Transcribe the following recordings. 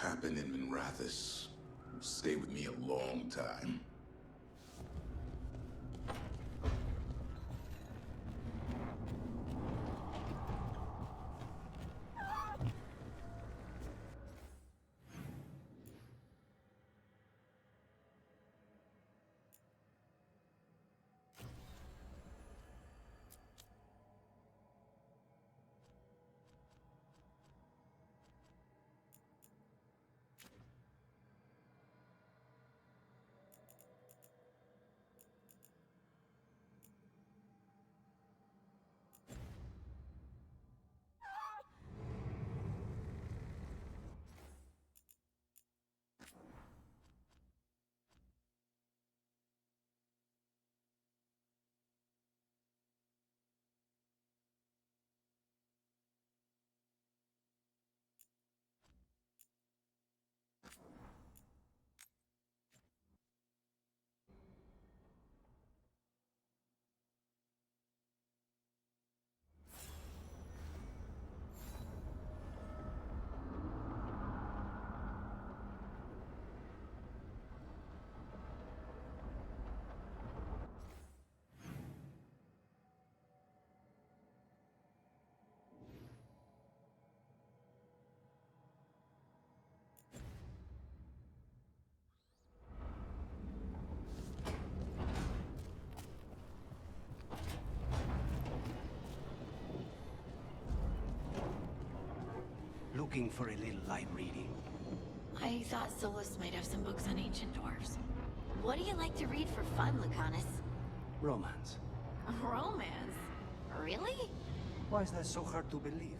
happened in Minrathous will stay with me a long time. Looking for a little light reading. I thought Solus might have some books on ancient dwarves. What do you like to read for fun, Lucanus? Romance. Romance? Really? Why is that so hard to believe?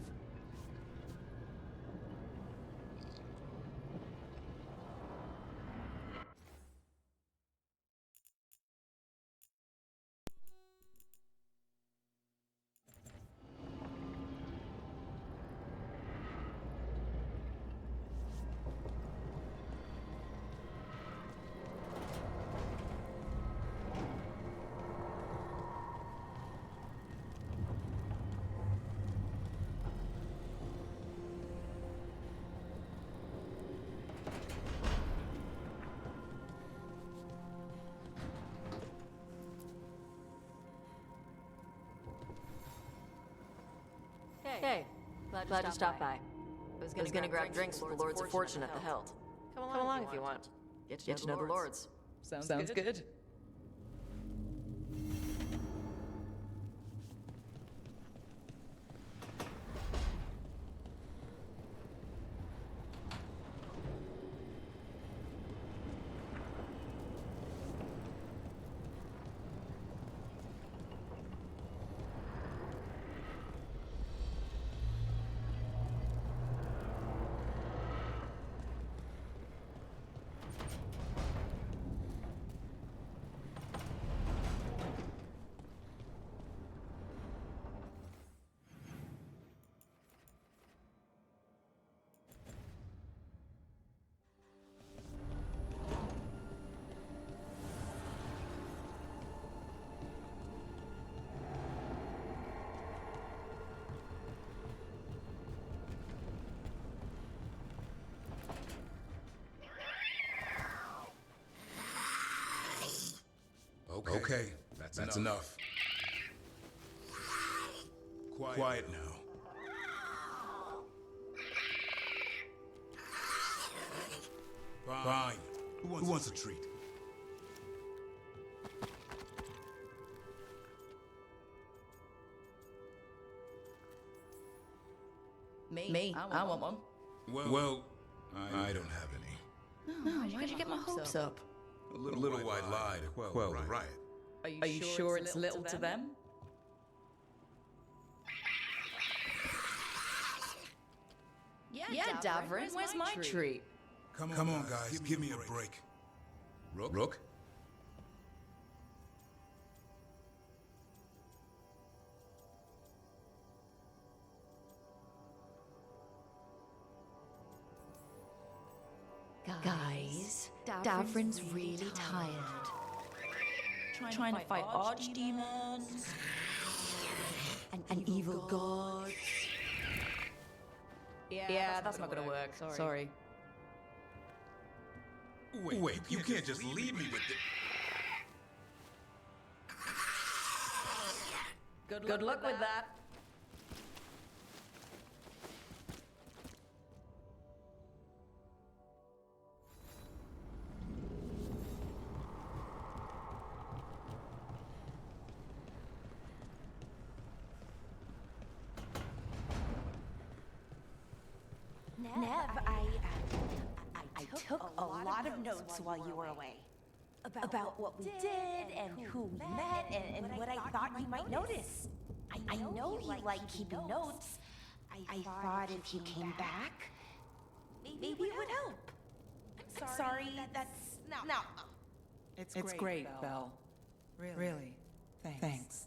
Hey, glad you stopped by. I was gonna grab drinks with the Lords of Fortune at the Held. Come along if you want. Get to know the Lords. Sounds good. Okay, that's enough. Quiet now. Fine. Who wants a treat? Me, I want one. Well, I don't have any. Why'd you get my hopes up? A little white lie to quell the riot. Are you sure it's little to them? Yeah, Davrin, where's my treat? Come on, guys, give me a break. Rook? Guys, Davrin's really tired. Trying to fight archdemons. An evil god. Yeah, that's not gonna work. Sorry. Wait, you can't just leave me with it. Good luck with that. Nev, I took a lot of notes while you were away. About what we did and who we met and what I thought you might notice. I know you like keeping notes. I thought if you came back, maybe it would help. I'm sorry, that's... No. It's great, Belle. Really. Thanks.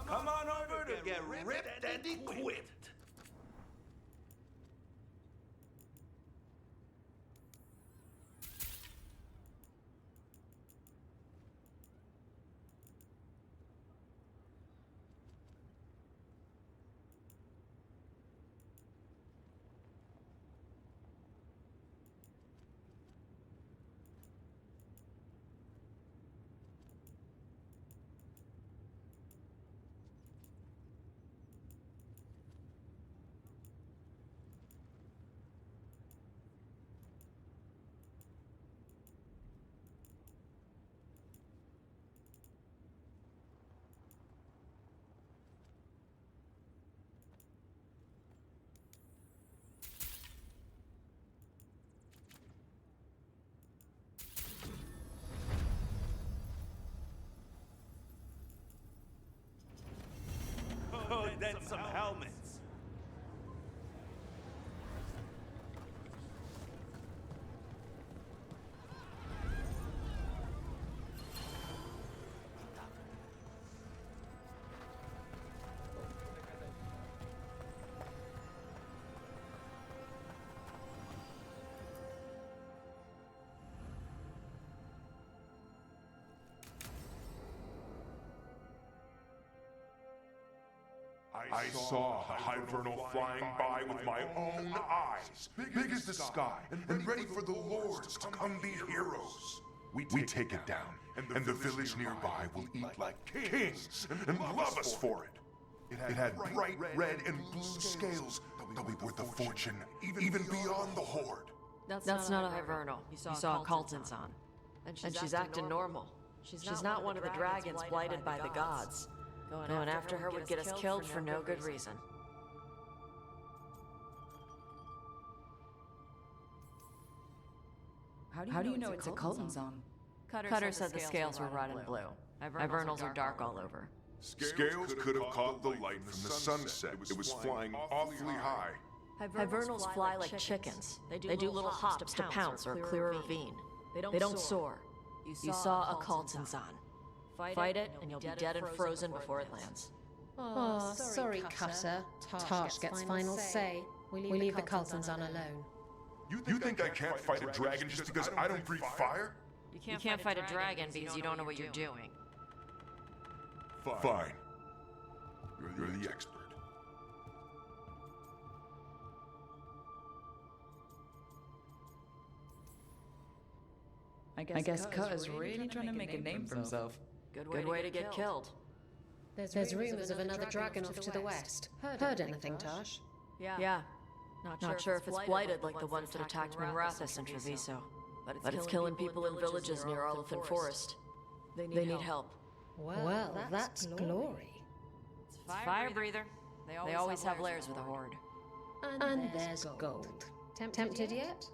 Come on over to get ripped and equipped. Oh, then some helmets. I saw the Hivernal flying by with my own eyes, big as the sky, and ready for the lords to come be heroes. We take it down, and the village nearby will eat like kings and love us for it. It had bright red and blue scales that would be worth a fortune, even beyond the Horde. That's not a Hivernal. You saw a Kaltanzan. And she's acting normal. She's not one of the dragons blighted by the gods. Going after her would get us killed for no good reason. How do you know it's a Kaltanzan? Cutter said the scales were red and blue. Hivernals are dark all over. Scales could have caught the light from the sunset. It was flying awfully high. Hivernals fly like chickens. They do little hops to pounce or clear a ravine. They don't soar. You saw a Kaltanzan. Fight it, and you'll be dead and frozen before it lands. Oh, sorry, Cutter. Tarsh gets final say. We leave the Kaltanzan alone. You think I can't fight a dragon just because I don't breathe fire? You can't fight a dragon because you don't know what you're doing. Fine. You're the expert. I guess Cutter's really trying to make a name for himself. Good way to get killed. There's rumors of another dragon off to the west. Heard anything, Tarsh? Yeah. Not sure if it's blighted like the ones that attacked Minrathous and Treviso. But it's killing people in villages near Oliphant Forest. They need help. Well, that's glory. It's a fire breather. They always have lairs with a horde. And there's gold. Tempted yet?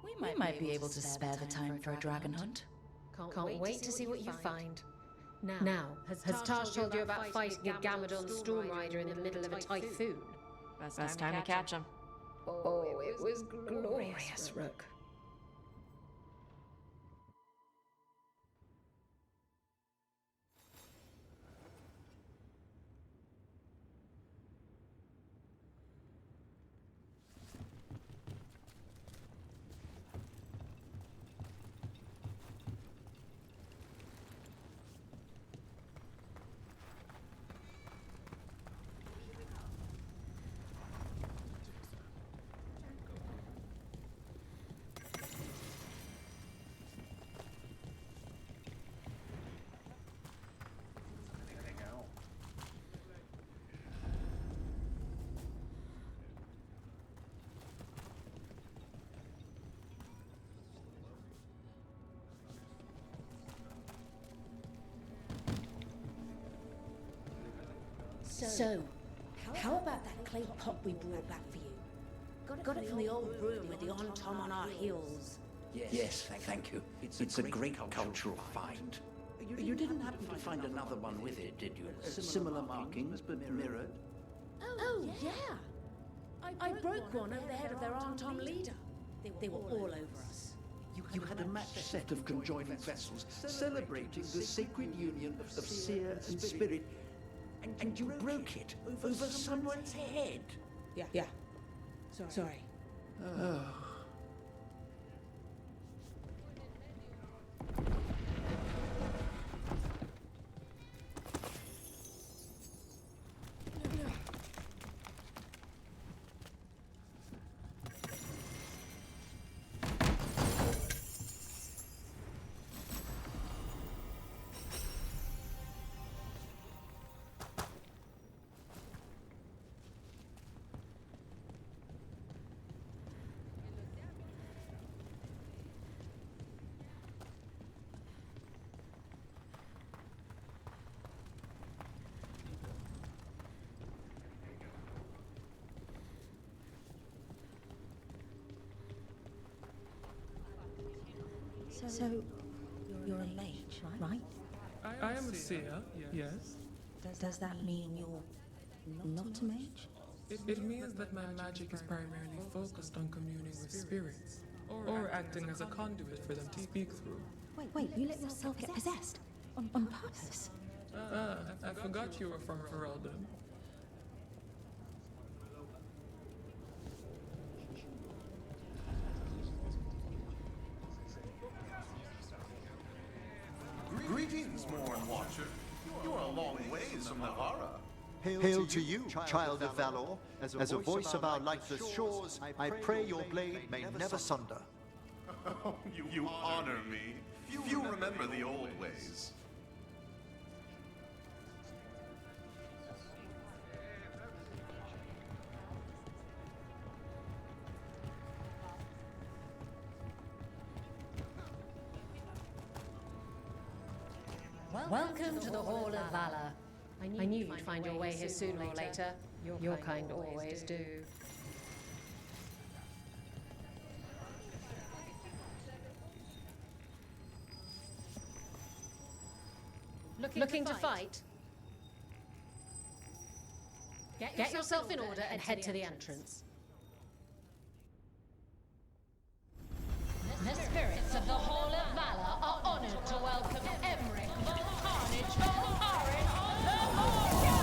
We might be able to spare the time for a dragon hunt. Can't wait to see what you find. Now, has Tarsh told you about fighting a Gamadon storm rider in the middle of a typhoon? Best time to catch him. Oh, it was glorious, Rook. So, how about that clay pot we brought back for you? Got it from the old room with the on-tom on our heels. Yes, thank you. It's a great cultural find. You didn't happen to find another one with it, did you? Similar markings, but mirrored? Oh, yeah. I broke one over the head of their on-tom leader. They were all over us. You had a matched set of conjoining vessels celebrating the sacred union of seer and spirit, and you broke it over someone's head. Yeah. Sorry. Oh. So, you're a mage, right? I am a seer, yes. Does that mean you're not a mage? It means that my magic is primarily focused on communing with spirits, or acting as a conduit for them to speak through. Wait, you let yourself get possessed? On purpose? I forgot you were from Ferelden. Greetings, Morn Watcher. You are a long ways from the horror. Hail to you, child of Valor. As a voice of our lifeless shores, I pray your blade may never sunder. You honor me. Few remember the old ways. Welcome to the Hall of Valor. I knew you'd find your way here sooner or later. Your kind always do. Looking to fight? Get yourself in order and head to the entrance. The spirits of the Hall of Valor are honored to welcome Emmerich von Carnage von Arin the Warrior!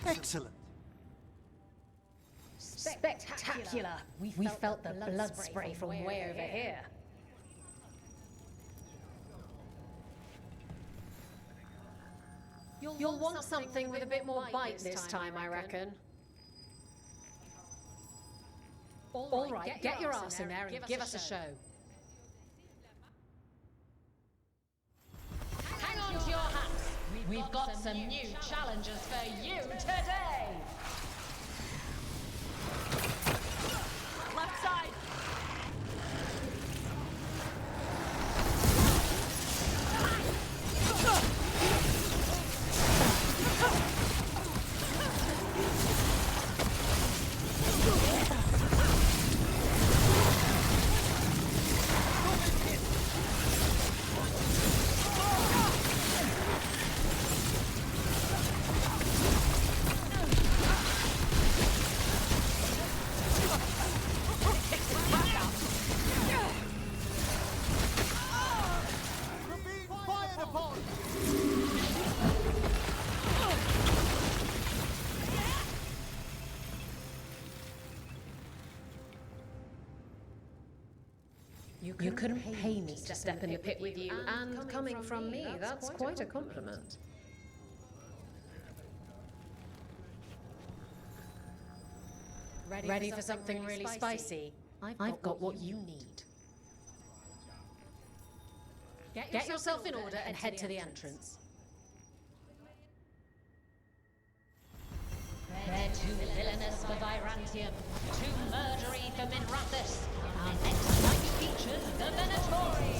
Excellent. Spectacular. We felt the blood spray from way over here. You'll want something with a bit more bite this time, I reckon. All right, get your ass in there and give us a show. Hang on to your hats! We've got some new challenges for you today! Left side! You couldn't pay me to step in the pit with you, and coming from me, that's quite a compliment. Ready for something really spicy? I've got what you need. Get yourself in order and head to the entrance. They're too villainous for Virantium, too murdery for Minrathis. Our next night features the Venatori.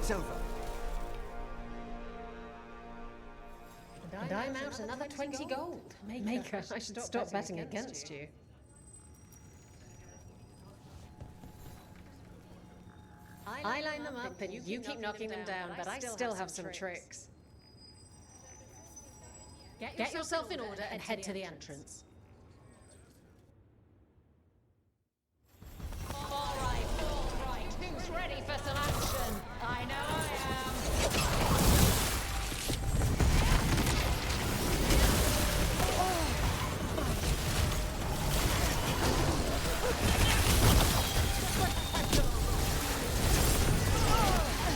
It's over. And I'm out another 20 gold. Maker, I should stop betting against you. I line them up and you keep knocking them down, but I still have some tricks. Get yourself in order and head to the entrance. All right. Who's ready for some action? I know I am.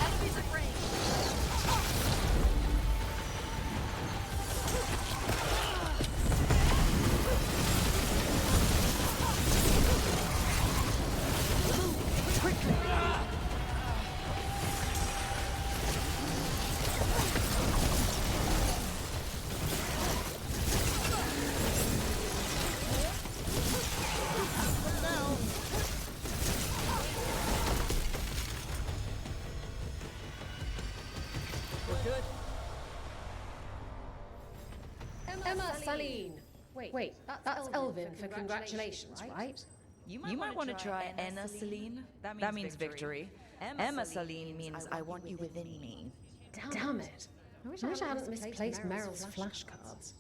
Enemies at range. Emma Saline. Wait, that's Elvin for congratulations, right? You might want to try Anna Celine. That means victory. Emma Celine means I want you within me. Damn it. I wish I hadn't misplaced Meryl's flashcards.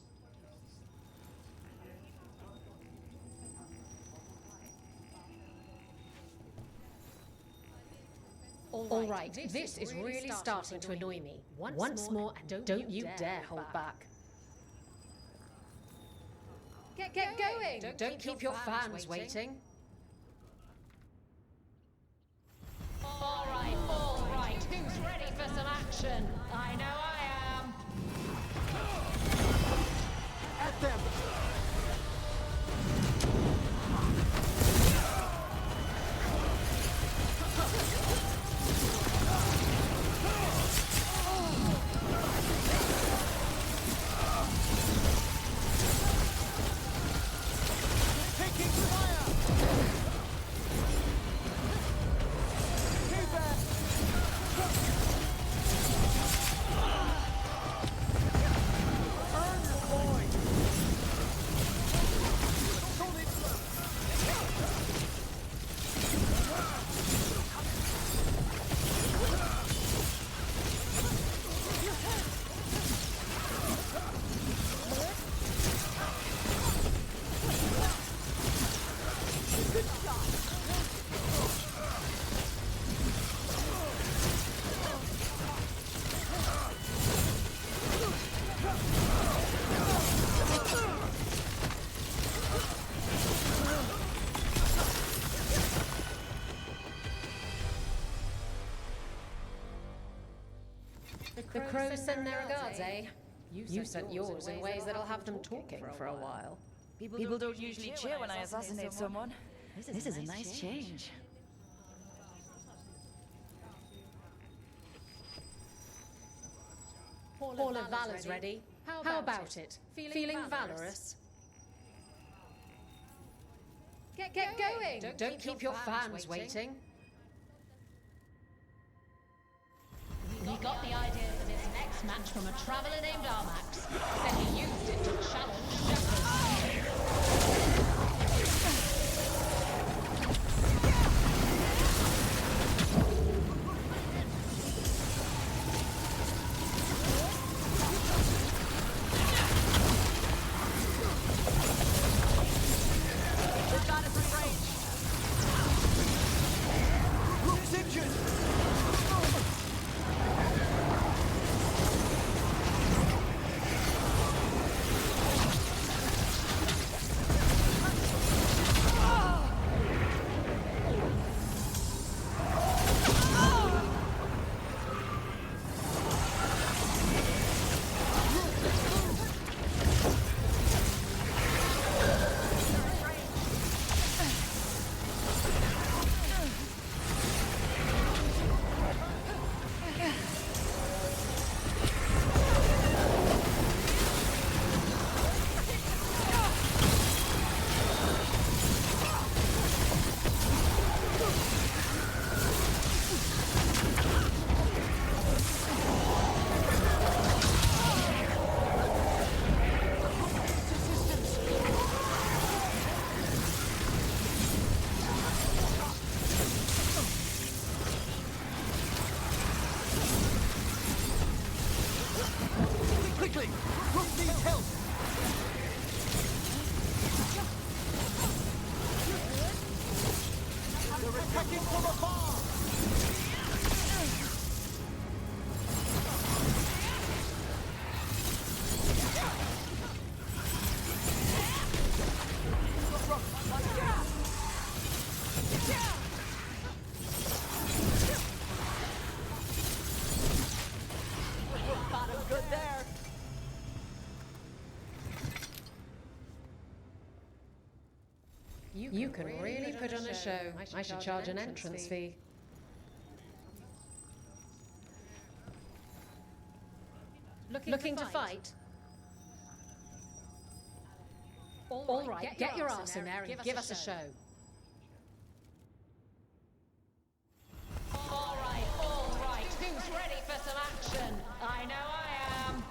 All right, this is really starting to annoy me. Once more, and don't you dare hold back. Get going! Don't keep your fans waiting. All right. Who's ready for some action? I know I am. At them! Taking fire! Keep it! Earn your coin! Hold it The crows send their regards, eh? You sent yours in ways that'll have them talking for a while. People don't usually cheer when I assassinate someone. This is a nice change. Hall of Valor's ready. How about it? Feeling valorous? Get going! Don't keep your fans waiting. We got the idea for this next match from a traveler named Armax. Said he used it to challenge Shepard. They've got us in range. Rook's injured! Group needs help! They're attacking from afar! Good there! You can really put on a show. I should charge an entrance fee. Looking to fight? All right, get your ass in there and give us a show. All right. Who's ready for some action? I know I am.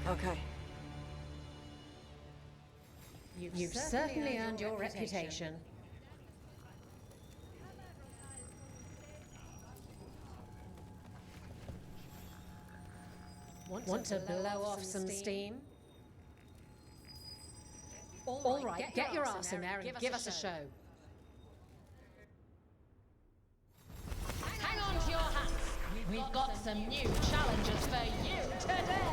Okay. You've certainly earned your reputation. Want to blow off some steam? All right, get your ass in there and give us a show. Hang on to your hats. We've got some new challenges for you today.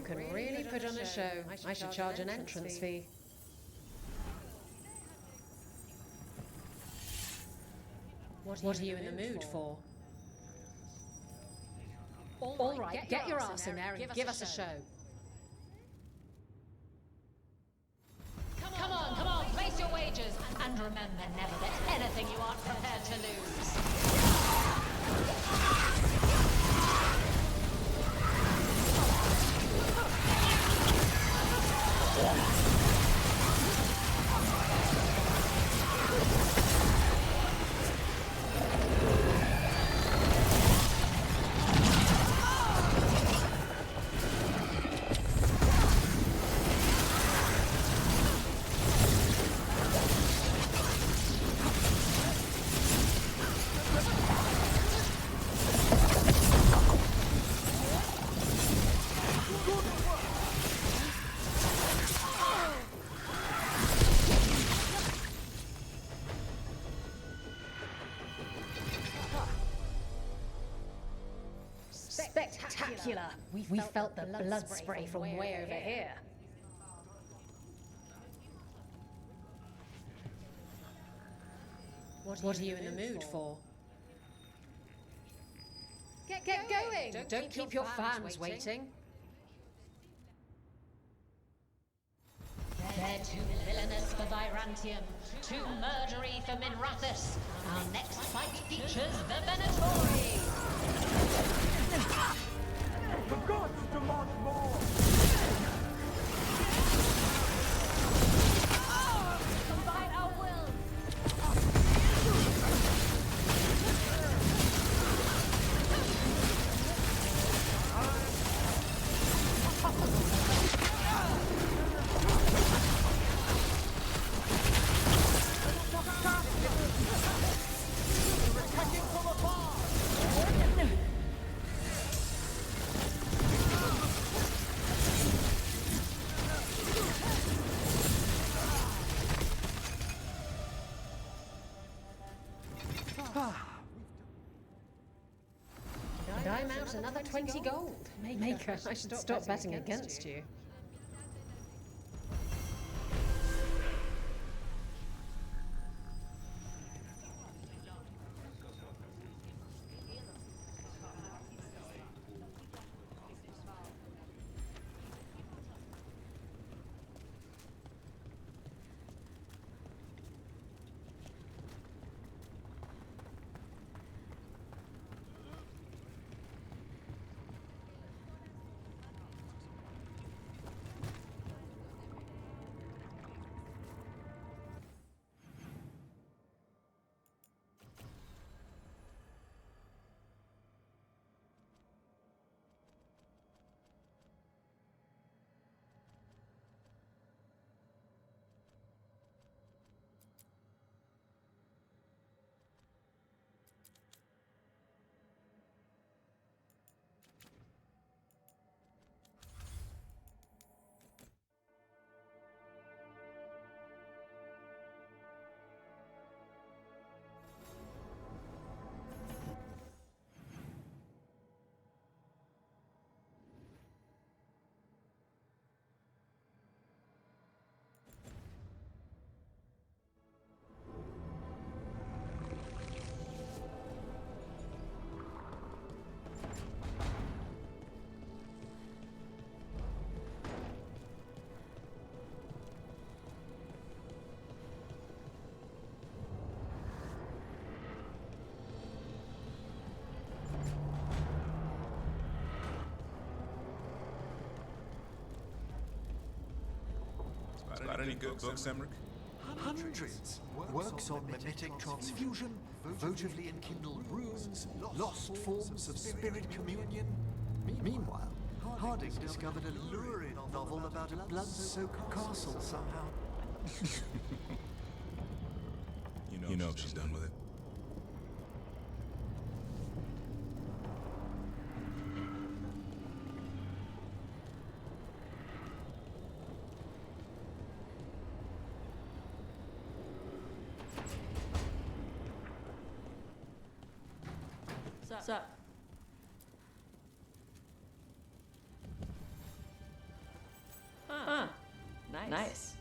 can really put on a show. I should charge an entrance fee. What are you in the mood for? All right, get your ass in there and give us a show. Come on, place your wagers. And remember never that anything you aren't prepared to lose. Spectacular! We felt the blood spray from way over here. What are you in the mood for? Get going! Don't keep your fans waiting. They're too villainous for Virantium, too murdery for Minrathus. Our next fight features the Venatori. The gods demand more! Combine our will. And I'm out another 20 gold. Maker, I should stop betting against you. Got any good books, Emmerich? Hundreds. Works on mimetic transfusion, votively enkindled runes, lost forms of spirit communion. Meanwhile, Harding discovered a lurid novel about a blood-soaked castle somehow. You know if she's done with it. Nice.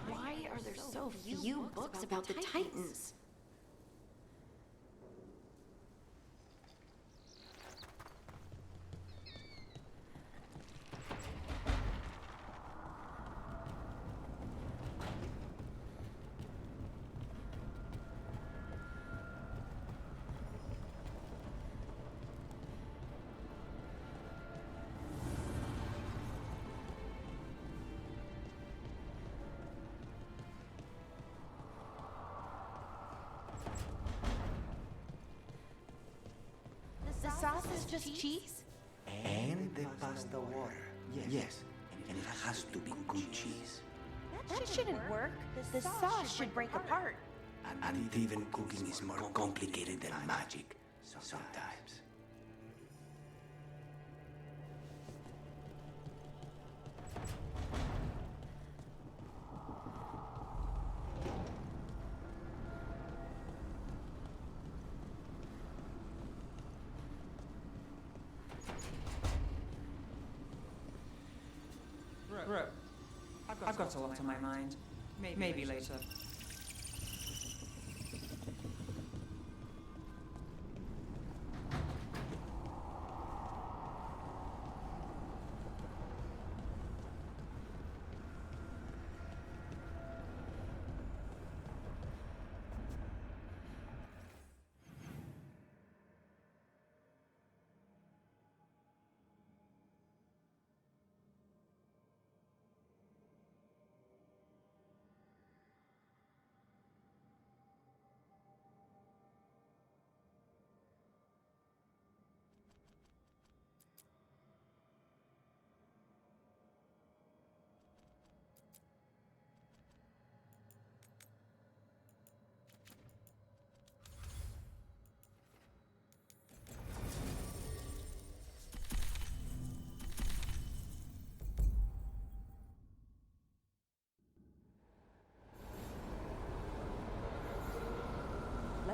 Why are there so few books about the Titans? The sauce is just cheese? And the pasta water. Yes. And it has to be good cheese. That shouldn't work. The sauce should break apart. And even cooking is more complicated than magic. Sometimes. Bro, I've got a lot on my mind. Maybe later.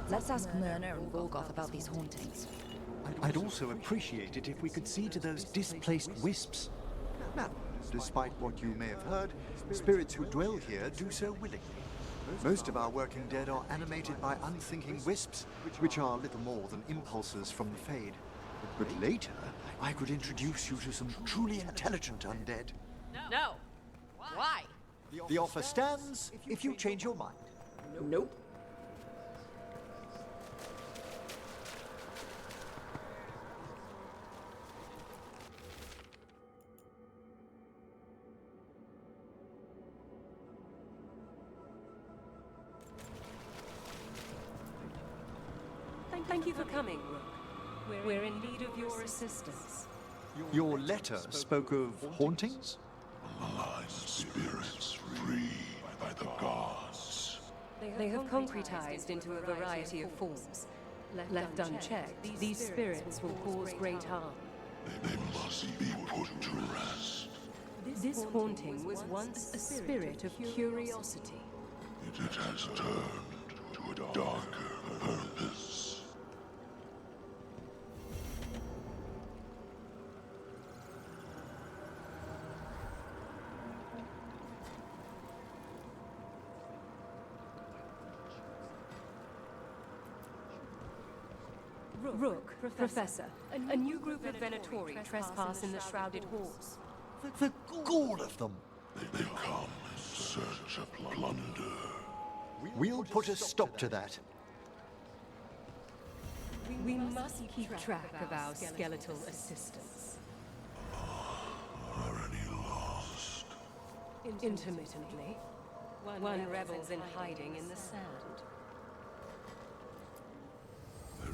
Let's ask Myrna and Volgoth about these hauntings. I'd also appreciate it if we could see to those displaced wisps. Now, despite what you may have heard, spirits who dwell here do so willingly. Most of our working dead are animated by unthinking wisps, which are little more than impulses from the Fade. But later, I could introduce you to some truly intelligent undead. No. Why? The offer stands if you change your mind. Nope. Thank you for coming, Rook. We're in need of your assistance. Your letter spoke of hauntings? Alive spirits freed by the gods. They have concretized into a variety of forms. Left unchecked, these spirits will cause great harm. They must be put to rest. This haunting was once a spirit of curiosity. It has turned to a darker purpose. Rook, Professor, a new group of Venatori trespass in the Shrouded Halls. The gall of them! They come in search of plunder. We'll put a stop to that. We must keep track of our skeletal assistants. Are any lost? Intermittently. One rebel's in hiding in the sand.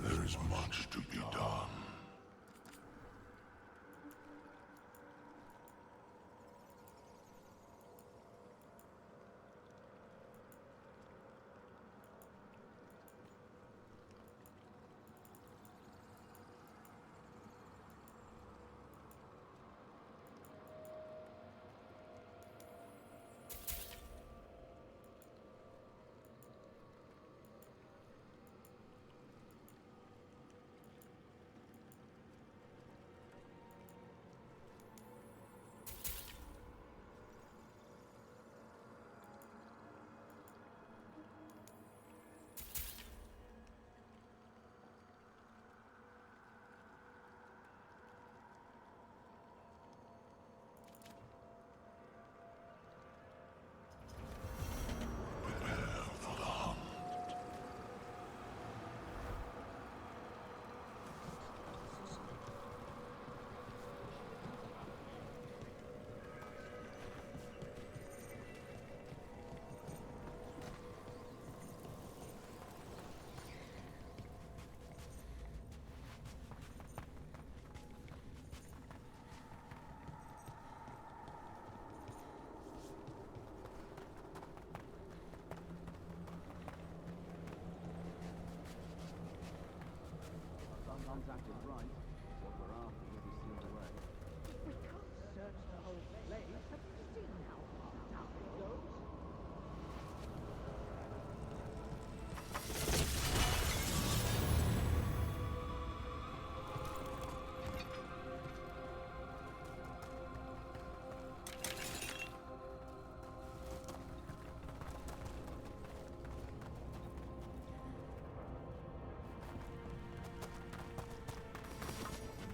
There is much to be done. Transacted right. What we're after will be sealed away. We can't search the whole place. Have you seen how far down it goes?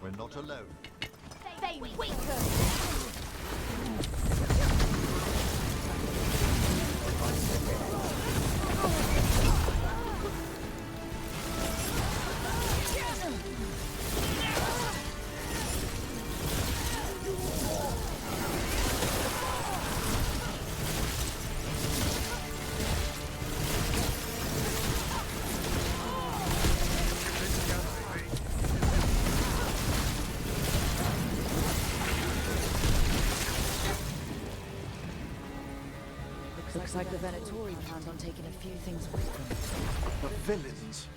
We're not alone. Looks like the Venatori planned on taking a few things with them. The villains.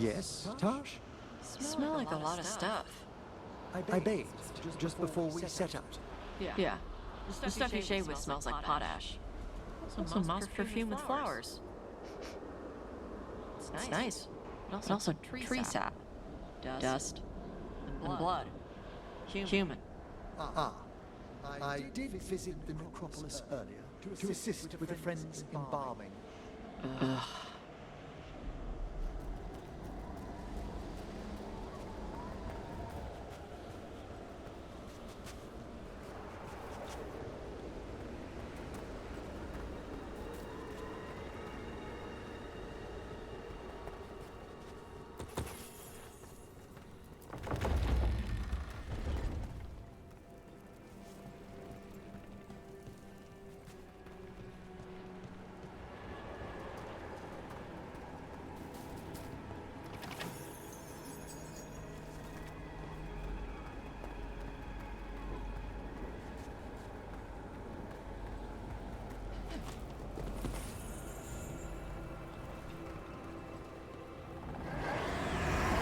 Yes, Tash? Smell like a lot of stuff. I bathed just before we set out. Yeah. The stuff you shave with smells like potash. Some moss perfume with flowers. It's nice. But also tree sap. Dust. And blood. Human. I did visit the necropolis earlier to assist with a friend's embalming. Ugh.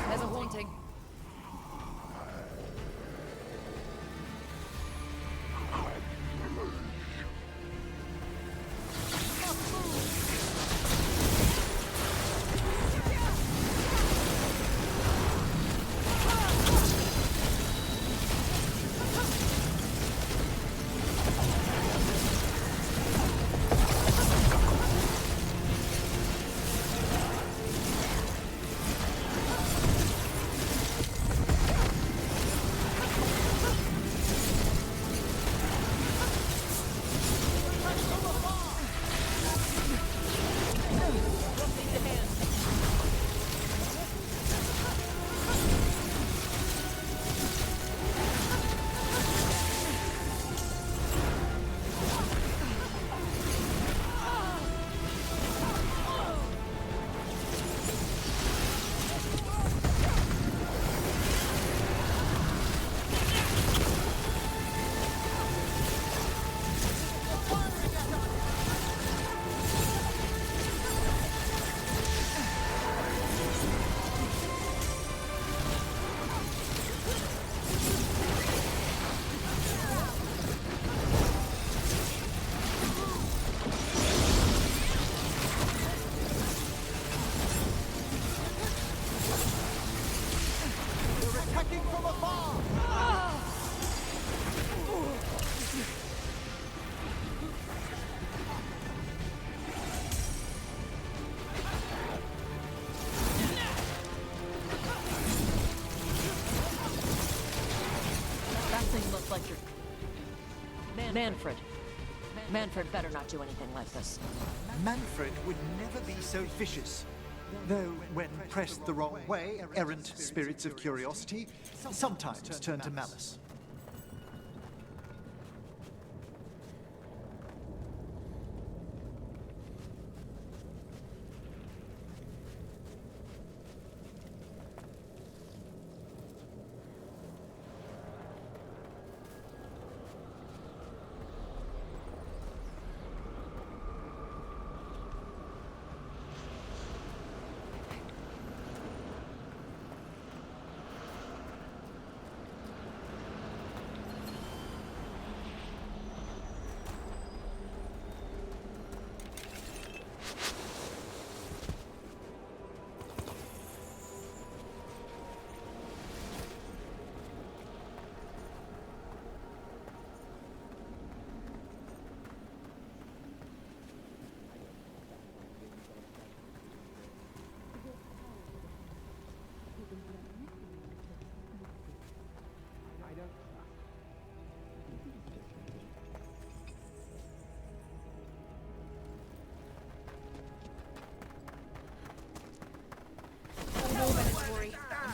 There's a haunting. Manfred. Manfred better not do anything like this. Manfred would never be so vicious. Though, when pressed the wrong way, errant spirits of curiosity sometimes turn to malice.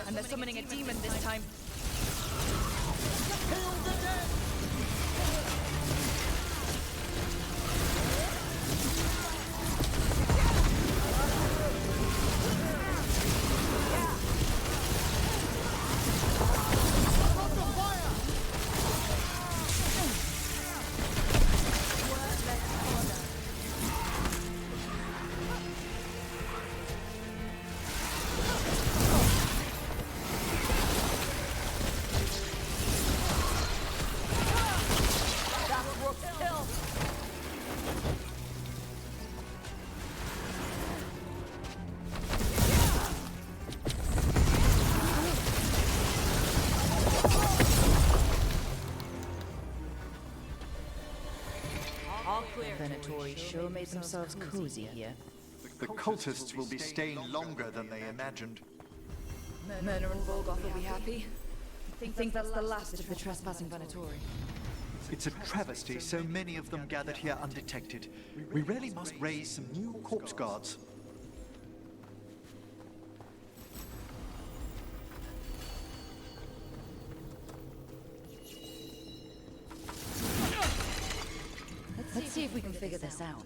And they're summoning a demon this time. Venatori sure made themselves cozy here. The cultists will be staying longer than they imagined. Myrna and Veilguard will be happy. I think that's the last of the trespassing Venatori. It's a travesty so many of them gathered here undetected. We really must raise some new corpse guards. Let's see if we can figure this out.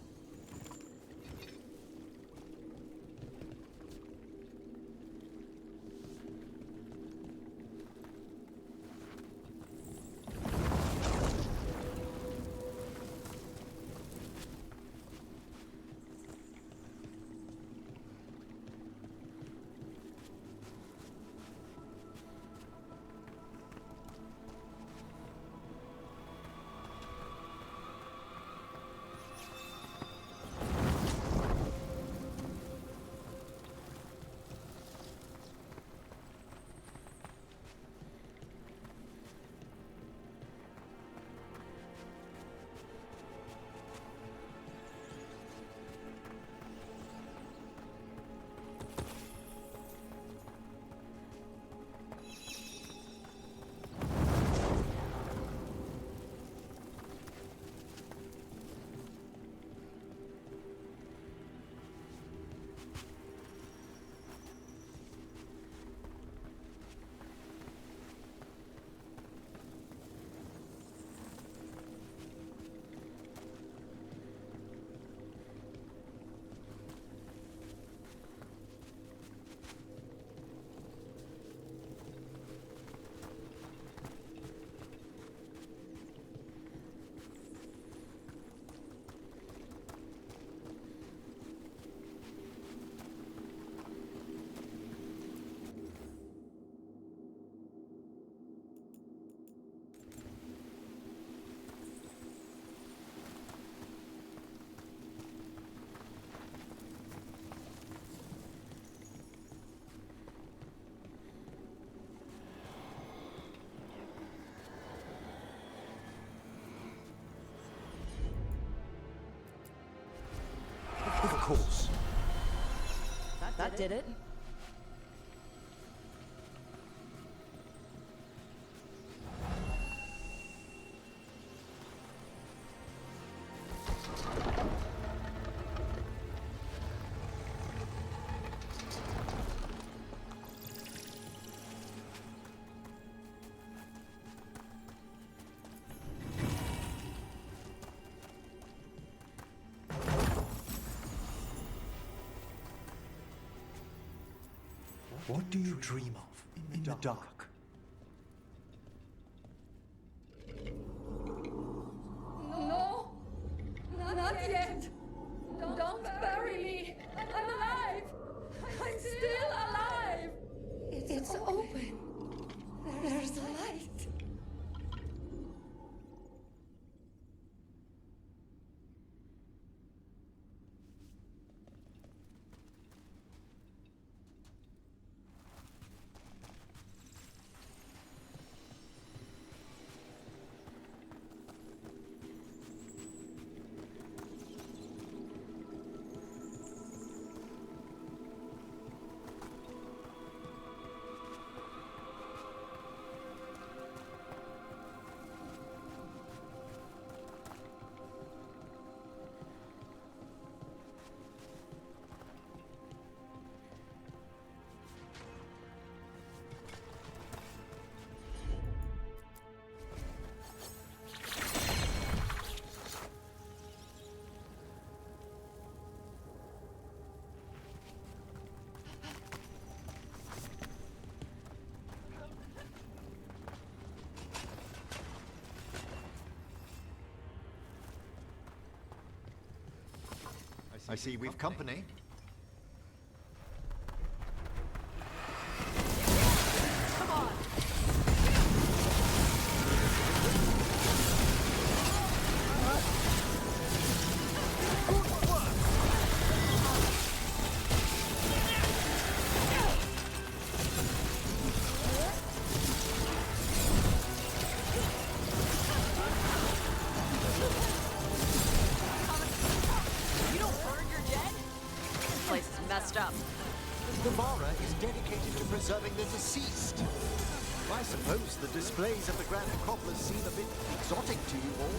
Of course. That did it. What do you dream of in the dark? No! Not yet! Don't bury me! I'm alive! I'm still alive! It's open. There's light. I see we've company. Come on! Coming up. The Vara is dedicated to preserving the deceased. I suppose the displays of the Grand Acropolis seem a bit exotic to you all.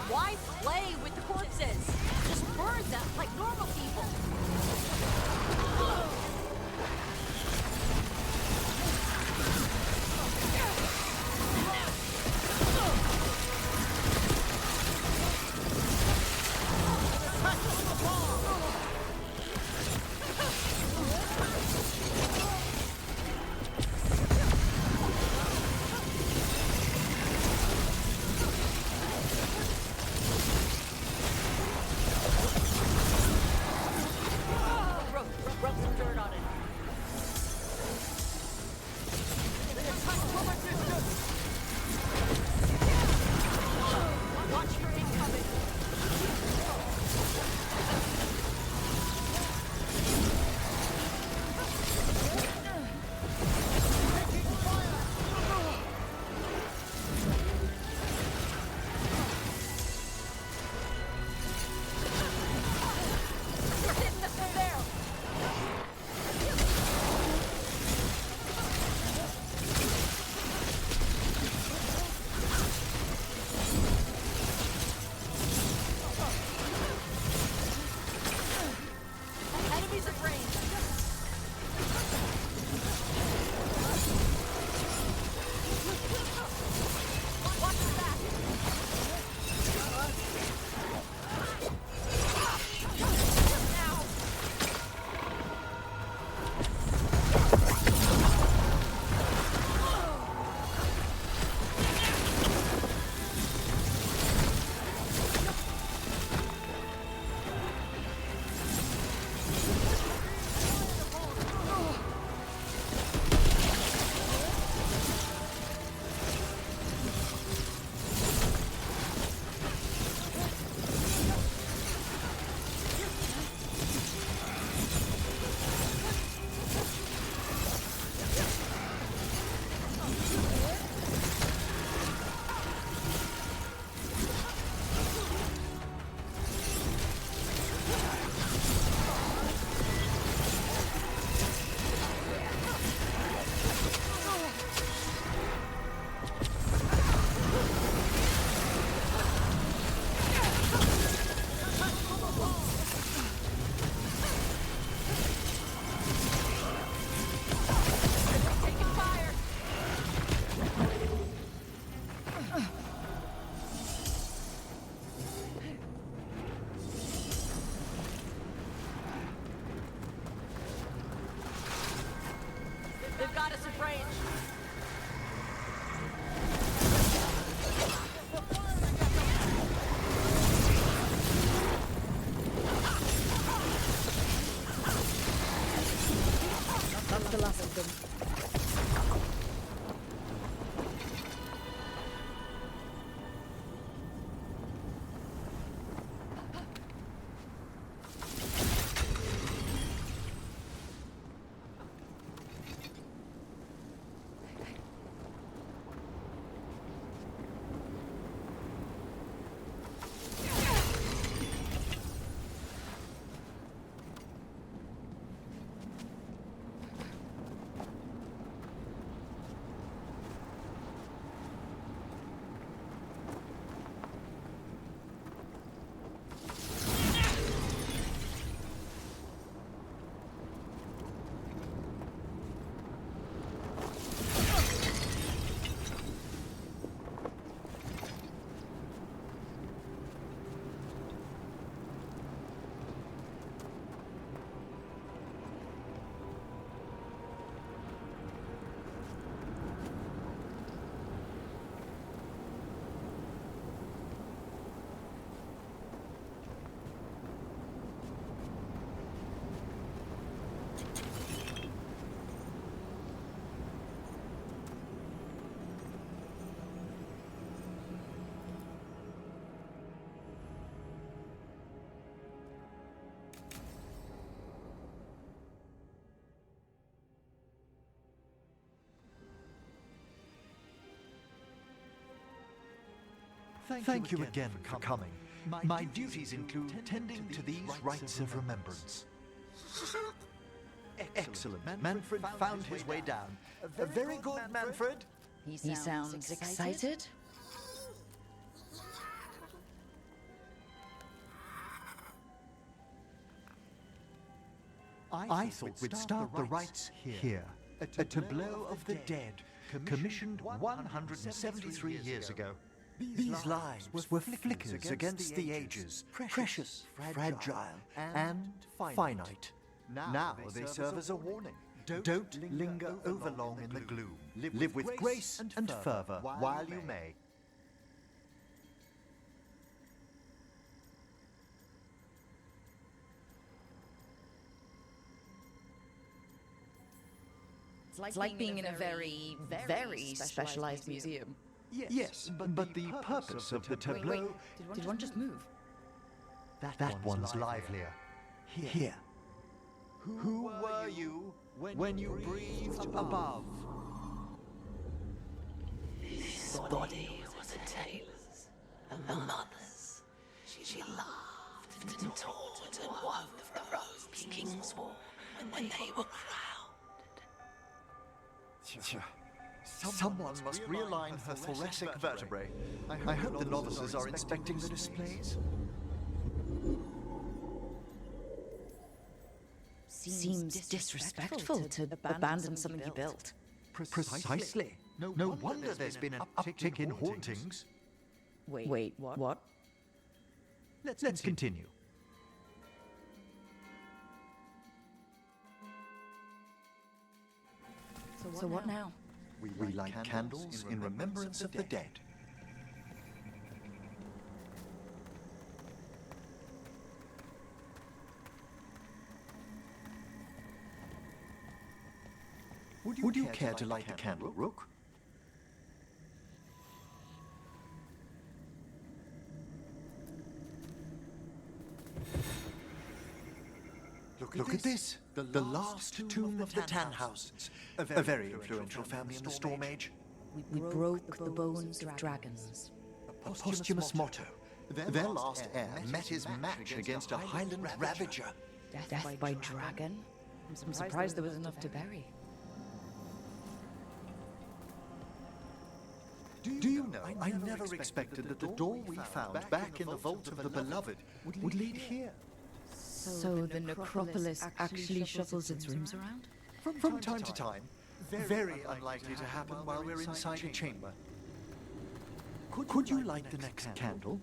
Why play with the corpses? Just burn them like normal people. Rub some dirt on it. Watch for incoming. Enemies at range. Watch your back. Now. They've got us at range. That's the last of them. Thank you again for coming. My duties include tending to these rites of remembrance. Excellent. Manfred found his way down. Very good, Manfred. He sounds excited. I thought we'd start the rites here. A tableau of the dead, commissioned 173 years ago. These lives were flickers against the ages, precious, fragile, and finite. Now they serve as a warning. Don't linger over long in the gloom. Live with grace and fervor while you may. It's like being in a very, very specialized museum. Yes, but the purpose of the tableau... Did one just move? That one's livelier. Here. Who were you when you breathed above? His body was a tailor's, a mother's. She laughed and taught and wove the robes kings wore when they were crowned. Someone must realign her thoracic vertebrae. I hope the novices are inspecting the displays. Seems disrespectful to abandon something you built. Precisely. No wonder there's been an uptick in hauntings. Wait, what? Let's continue. So what now? We light candles in remembrance of the dead. Would you care to light a candle, Rook? Look at this. The last tomb of the Tannhauses, a very influential family in the Storm Age. We broke the bones of dragons. A posthumous motto. Their last heir met his match against a Highland Ravager. Death by dragon? I'm surprised there was enough to bury. Do you know, I never expected that the door we found back in the Vault of the Beloved would lead here. So the necropolis actually shuffles its rooms around? From time to time. Very unlikely to happen while we're inside a chamber. Could you light the next candle?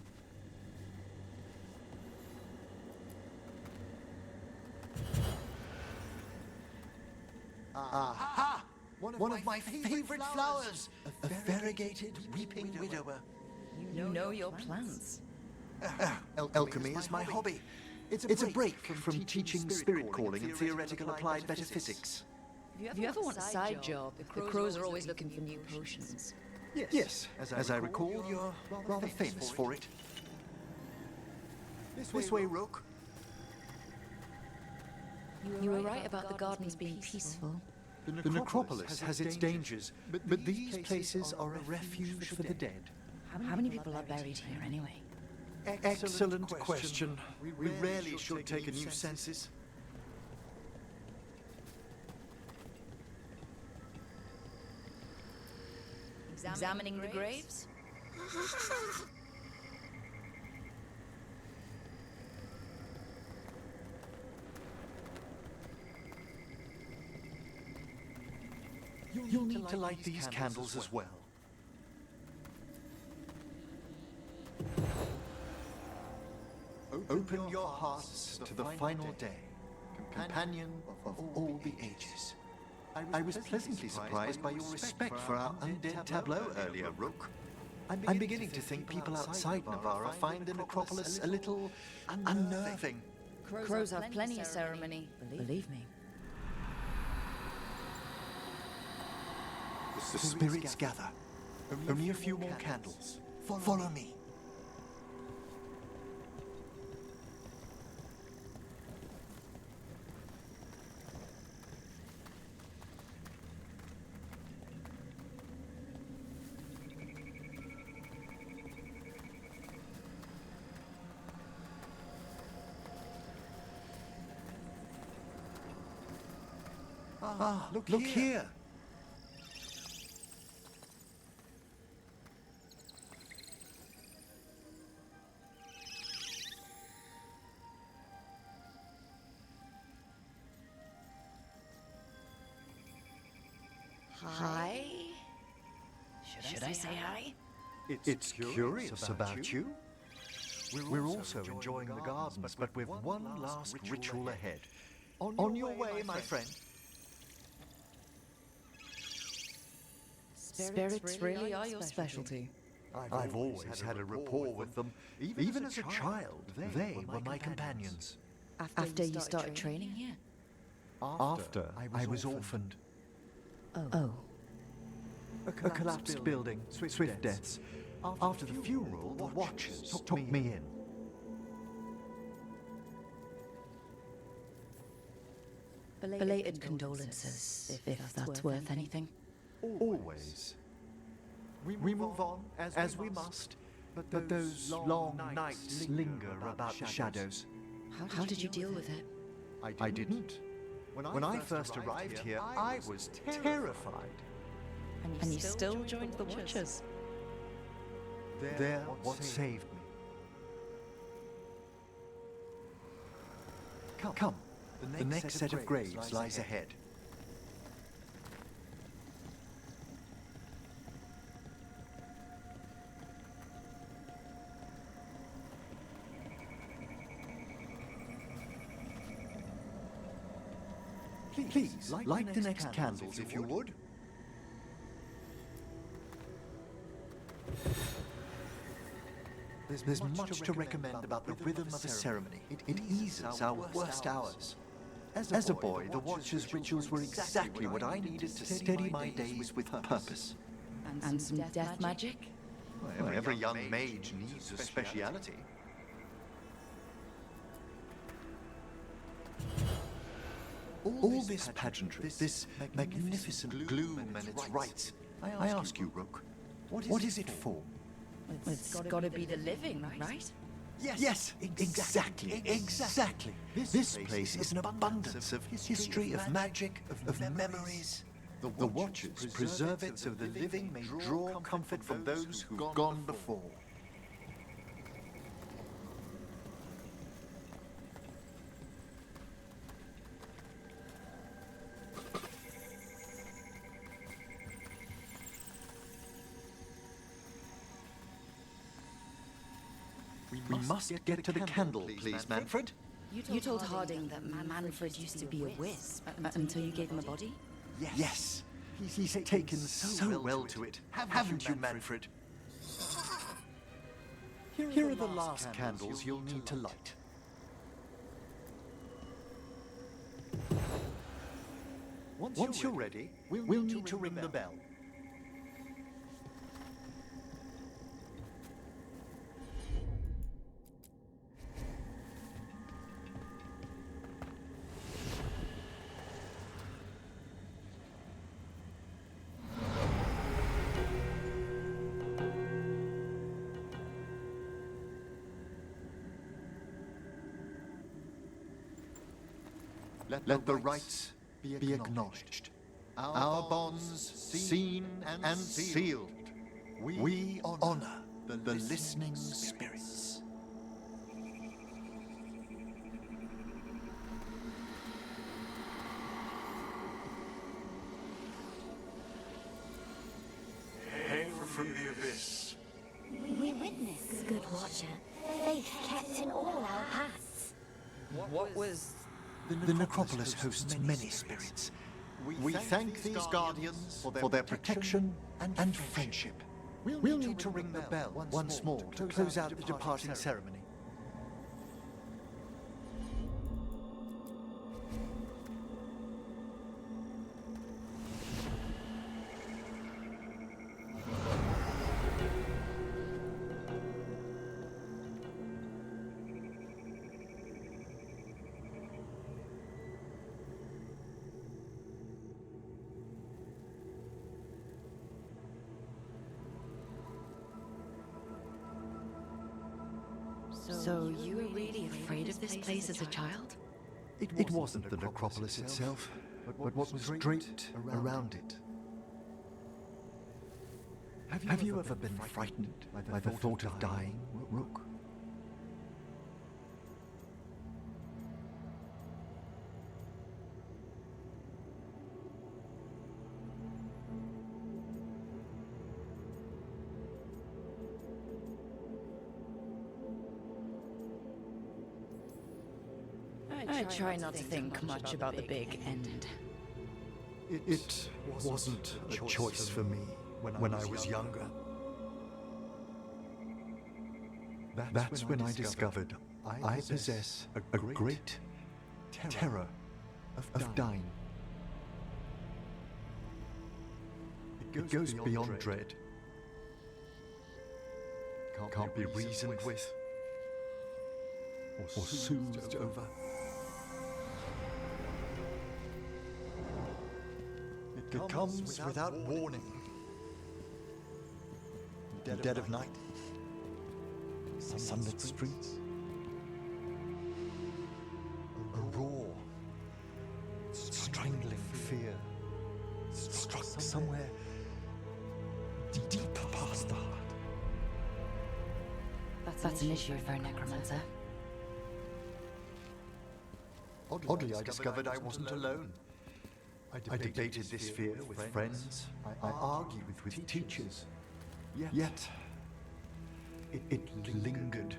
Aha! One of my favorite flowers! A variegated weeping widower. You know your plants. Alchemy is my hobby. It's a break from teaching spirit calling and theoretical applied metaphysics. If you ever want a side job, the crows are always looking for new potions. Yes, as I recall, you're rather famous for it. This way, Rook. You were right about the gardens being peaceful. The necropolis has its dangers, but these places are a refuge for the dead. How many people are buried here anyway? Excellent question. We rarely should take a new census. Examining the graves? You'll need to light these candles as well. Open your hearts to the final day, companion of all the ages. I was pleasantly surprised by your respect for our undead tableau earlier, Rook. I'm beginning to think people outside Navarra find the necropolis a little unnerving. Crows have plenty of ceremony, believe me. The spirits gather. Only a few more candles. Follow me. Look here. Hi? Should I say hi? It's curious about you. We're also enjoying the gardens, but with one last ritual ahead. On your way, my friend. Spirits really are your specialty. I've always had a rapport with them. Even as a child, they were my companions. After you started training here? After I was orphaned. Oh. A collapsed building, swift deaths. After the funeral, the Watchers took me in. Belated condolences, if that's worth anything. Always. We move on as we must, but those long nights linger about the shadows. How did you deal with it? I didn't. When I first arrived here, I was terrified. And you still joined the Watchers? They're what saved me. Come. The next set of graves lies ahead. Please, light the next candles if you would. There's much to recommend about the rhythm of a ceremony. It eases our worst hours. As a boy, the Watcher's rituals were exactly what I needed to steady my days with purpose. And some death magic? Well, every young mage needs a speciality. All this pageantry, this magnificent gloom and its rites, I ask you, Rook, what is it for? It's gotta be the living, right? Yes, exactly. This place is an abundance of history, of magic, of memories. The Watchers preserve it so the living may draw comfort from those who've gone before. We must get to the candle, please, Manfred. You told Harding that Manfred used to be a wisp until you gave him a body? Yes. He's taken so well to it, haven't you, Manfred? Here are the last candles you'll need to light. Once you're ready, we'll need to ring the bell. Let the rites be acknowledged. Our bonds seen and sealed. We honor the listening spirits. Hail from the abyss. We witness, good Watcher. Faith kept in all our paths. What was... The necropolis hosts many spirits. We thank these guardians for their protection and friendship. We'll need to ring the bell once more to close out the departing ceremony. So you were really afraid of this place as a child? It wasn't the necropolis itself. but what was draped around it. Have you ever been frightened by the thought of dying, Rook? I try not to think much about the big end. It wasn't a choice for me when I was younger. That's when I discovered I possess a great terror of dying. It goes beyond dread. Can't be reasoned with or soothed over. It comes without warning. The dead of night. Sunlit streets. A raw, strangling fear. Struck somewhere deep past the heart. That's an issue for a necromancer. Oddly, I discovered I wasn't alone. I debated this fear with friends. I argued with teachers. Yet, it lingered.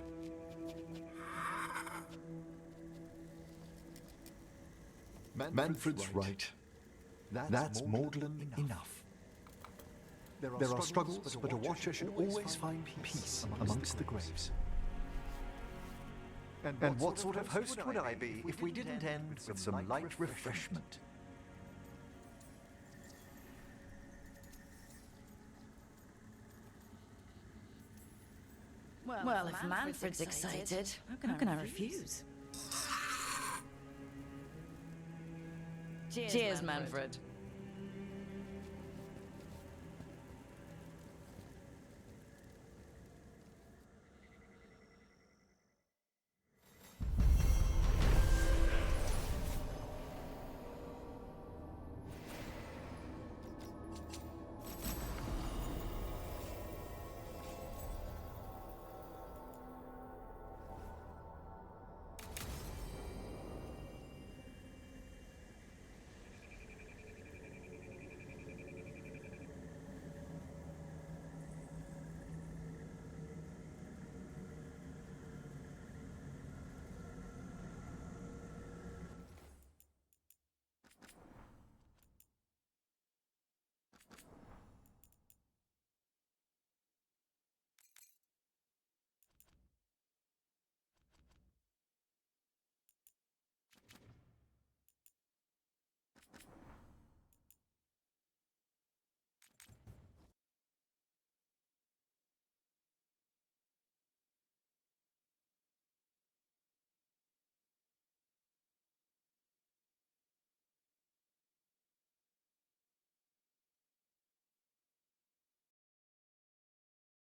Manfred's right. That's maudlin enough. There are struggles, but a watcher should always find peace amongst the graves. And what sort of host would I be if we didn't end with some light refreshment? Well, if Manfred's excited, how can I refuse? Cheers, Manfred.